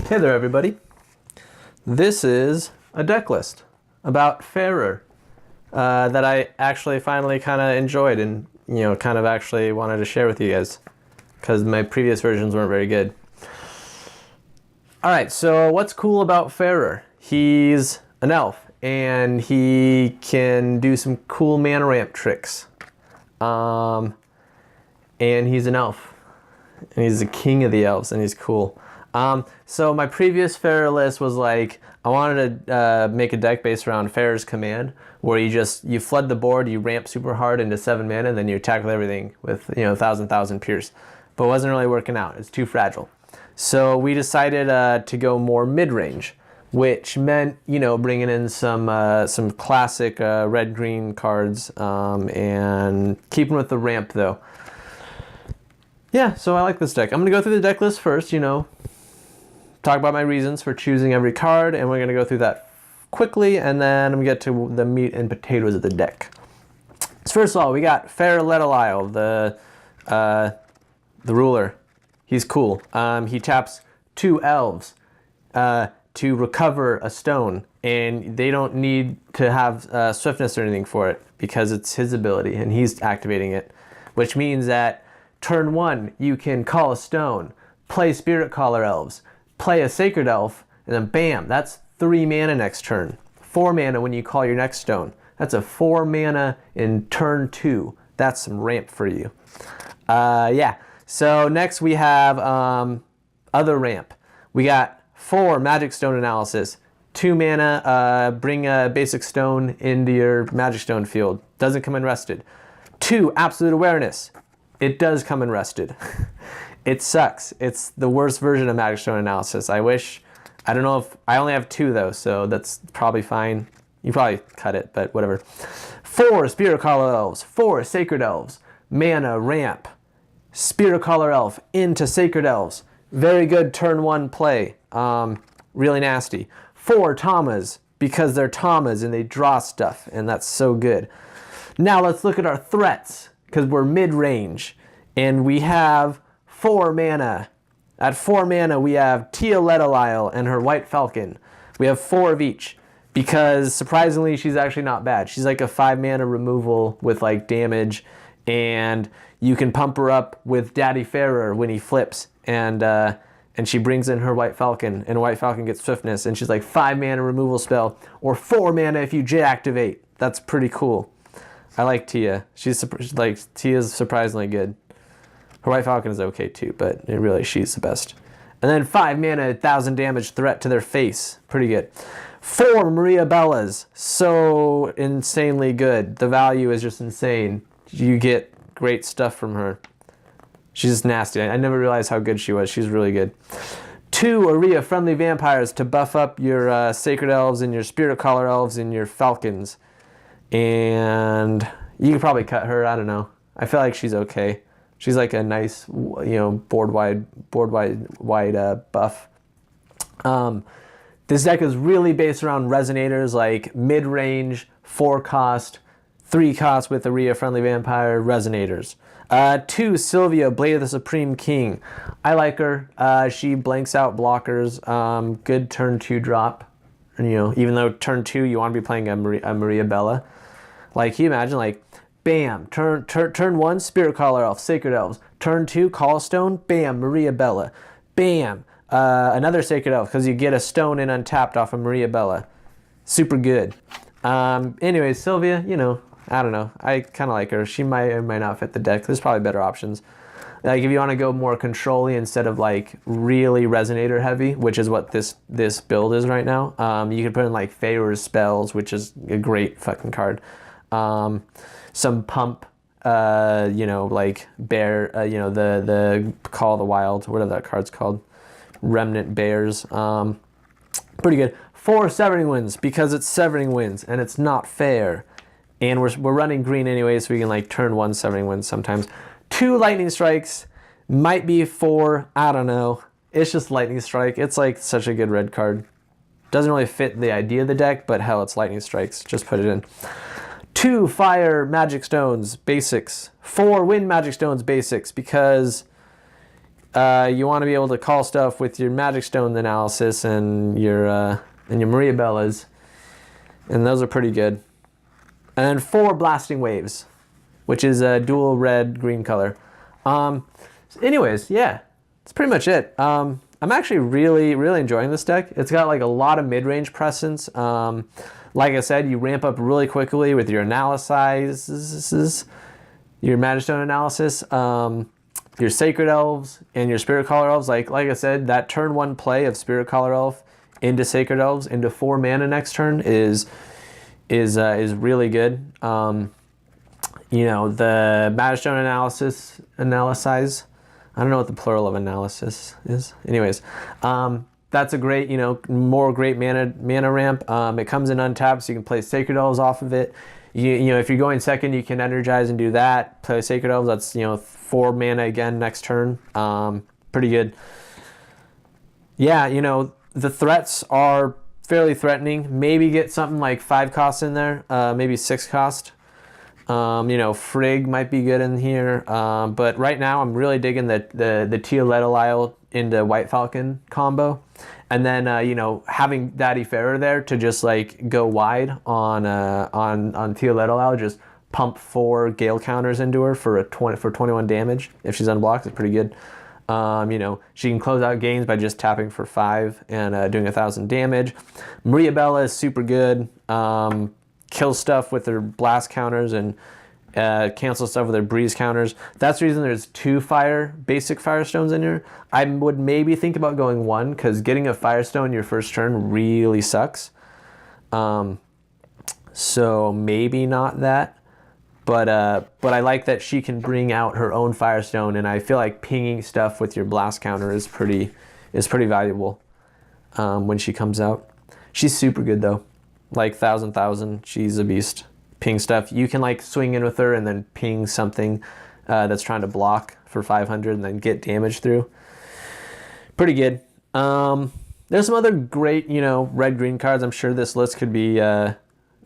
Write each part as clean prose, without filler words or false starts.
Hey there everybody. This is a deck list about Faerur that I actually finally kind of enjoyed and kind of actually wanted to share with you guys because my previous versions weren't very good. Alright, so what's cool about Faerur? He's an elf and he can do some cool mana ramp tricks. And he's an elf and he's the king of the elves and he's cool. So my previous Faerur list was like, I wanted to make a deck based around Faerur's command, where you flood the board, you ramp super hard into 7 mana, and then you attack with everything with 1,000 pierce. But it wasn't really working out. It's too fragile. So we decided to go more mid-range, which meant bringing in some classic red-green cards and keeping with the ramp though. Yeah, so I like this deck. I'm gonna go through the deck list first, talk about my reasons for choosing every card, and we're going to go through that quickly, and then I'm going to get to the meat and potatoes of the deck. So first of all, we got Faerur Letoliel, the ruler. He's cool. He taps 2 elves to recover a stone, and they don't need to have swiftness or anything for it, because it's his ability, and he's activating it, which means that turn 1, you can call a stone, play Spirit Caller Elves, play a Sacred Elf, and then bam, that's 3 mana next turn. 4 mana when you call your next stone. That's a 4 mana in turn 2. That's some ramp for you. Yeah, so next we have other ramp. We got 4 Magic Stone Analysis. 2 mana, bring a basic stone into your Magic Stone field. Doesn't come in rested. 2 Absolute Awareness. It does come in rested. It sucks. It's the worst version of Magic Stone Analysis. I don't know if, I only have 2 though, so that's probably fine. You probably cut it, but whatever. 4 Spirit Caller Elves, 4 Sacred Elves, mana, ramp, Spirit Caller Elf into Sacred Elves. Very good turn 1 play. Really nasty. 4 Tamas, because they're Tamas and they draw stuff, and that's so good. Now let's look at our threats, because we're mid-range, and we have 4 mana. At 4 mana, we have Tia Letoliel and her White Falcon. We have 4 of each, because surprisingly, she's actually not bad. She's like a 5 mana removal with like damage, and you can pump her up with Daddy Faerur when he flips, and she brings in her White Falcon, and White Falcon gets swiftness, and she's like 5 mana removal spell, or 4 mana if you J-activate. That's pretty cool. I like Tia. Tia's surprisingly good. Her White Falcon is okay too, but she's the best. And then 5 mana, 1,000 damage threat to their face. Pretty good. 4 Maria Bellas. So insanely good. The value is just insane. You get great stuff from her. She's just nasty. I never realized how good she was. She's really good. 2 Aria Friendly Vampires to buff up your Sacred Elves and your Spirit Caller Elves and your Falcons. And you could probably cut her. I don't know. I feel like she's okay. She's like a nice, board wide buff. This deck is really based around resonators, like mid-range, 4 cost, 3 cost with Aria Friendly Vampire resonators. 2 Sylvia, Blade of the Supreme King. I like her. She blanks out blockers. Good turn 2 drop. And, even though turn 2 you want to be playing a Maria Bella. Like, can you imagine, like, bam, turn 1, Spirit Caller Elf, Sacred Elves. Turn 2, Call Stone, bam, Maria Bella. Bam, another Sacred Elf, because you get a stone in untapped off of Maria Bella. Super good. Anyways, Sylvia, I don't know. I kind of like her. She might or might not fit the deck. There's probably better options. Like, if you want to go more control-y instead of, like, really resonator heavy, which is what this build is right now, you could put in, like, Faerur's Spells, which is a great fucking card. Some pump, like bear, the Call of the Wild, whatever that card's called, Remnant Bears. Pretty good. 4 Severing Winds, because it's Severing Winds and it's not fair, and we're running green anyway, so we can like turn 1 Severing Winds sometimes. 2 Lightning Strikes, might be 4, I don't know. It's just Lightning Strike. It's like such a good red card. Doesn't really fit the idea of the deck, but hell, it's Lightning Strikes. Just put it in. 2 Fire Magic Stones Basics. 4 Wind Magic Stones Basics, because you want to be able to call stuff with your Magic Stone analysis and your Maria Bellas, and those are pretty good. And then 4 Blasting Waves, which is a dual red-green color. Anyways, yeah, that's pretty much it. I'm actually really enjoying this deck. It's got like a lot of mid-range presence. Like I said, you ramp up really quickly with your analyzes, your Magic Stone analysis, your Sacred Elves, and your Spirit Caller Elves. Like I said, that turn 1 play of Spirit Caller Elf into Sacred Elves into 4 mana next turn is really good. You know, the Magic Stone analysis. I don't know what the plural of analysis is. Anyways, that's a great, you know, more great mana ramp. It comes in untapped, so you can play Sacred Elves off of it. You know, if you're going second, you can energize and do that. Play Sacred Elves. That's, you know, 4 mana again next turn. Pretty good. Yeah, you know, the threats are fairly threatening. Maybe get something like 5 costs in there. Maybe 6 cost. You know, Frigg might be good in here, but right now I'm really digging the Letoliel into White Falcon combo, and then you know, having Daddy Faerur there to just like go wide on Letoliel, just pump 4 Gale counters into her for 21 damage if she's unblocked. It's pretty good. You know, she can close out games by just tapping for 5 and doing 1,000 damage. Maria Bella is super good. Kill stuff with their blast counters and cancel stuff with their breeze counters. That's the reason there's 2 basic Firestones in here. I would maybe think about going 1, because getting a Firestone your first turn really sucks. So maybe not that. But I like that she can bring out her own Firestone, and I feel like pinging stuff with your blast counter is pretty valuable when she comes out. She's super good though. Like 1,000, she's a beast. Ping stuff. You can like swing in with her and then ping something that's trying to block for 500 and then get damage through. Pretty good. There's some other great, you know, red-green cards. I'm sure this list could be, you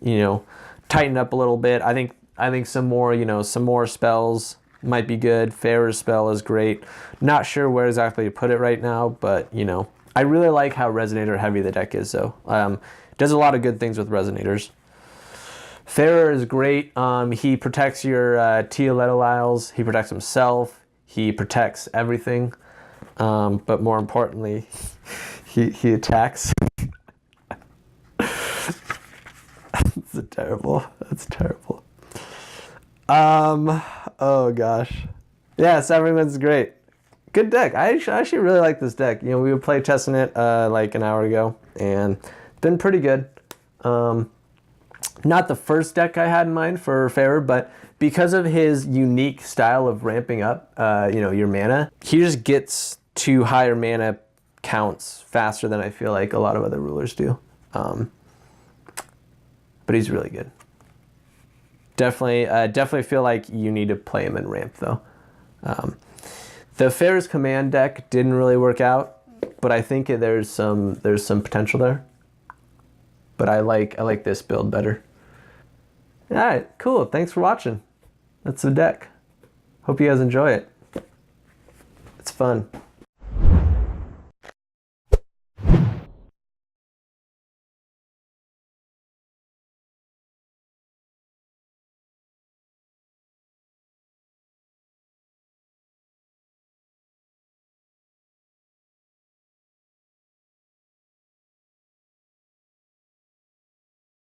know, tightened up a little bit. I think some more, you know, some more spells might be good. Faerur's spell is great. Not sure where exactly to put it right now, but you know, I really like how Resonator heavy the deck is though. Does a lot of good things with Resonators. Faerur is great. He protects your Letoliels. He protects himself. He protects everything. But more importantly, he attacks. That's terrible. Oh gosh. Yes, everyone's great. Good deck. I actually really like this deck. You know, we were play testing it like an hour ago, and been pretty good. Not the first deck I had in mind for Faerur, but because of his unique style of ramping up, you know, your mana, he just gets to higher mana counts faster than I feel like a lot of other rulers do. But he's really good. Definitely feel like you need to play him in ramp though. The Faerur's command deck didn't really work out, but I think there's some potential there. But I like this build better. All right, cool. Thanks for watching. That's the deck. Hope you guys enjoy it. It's fun.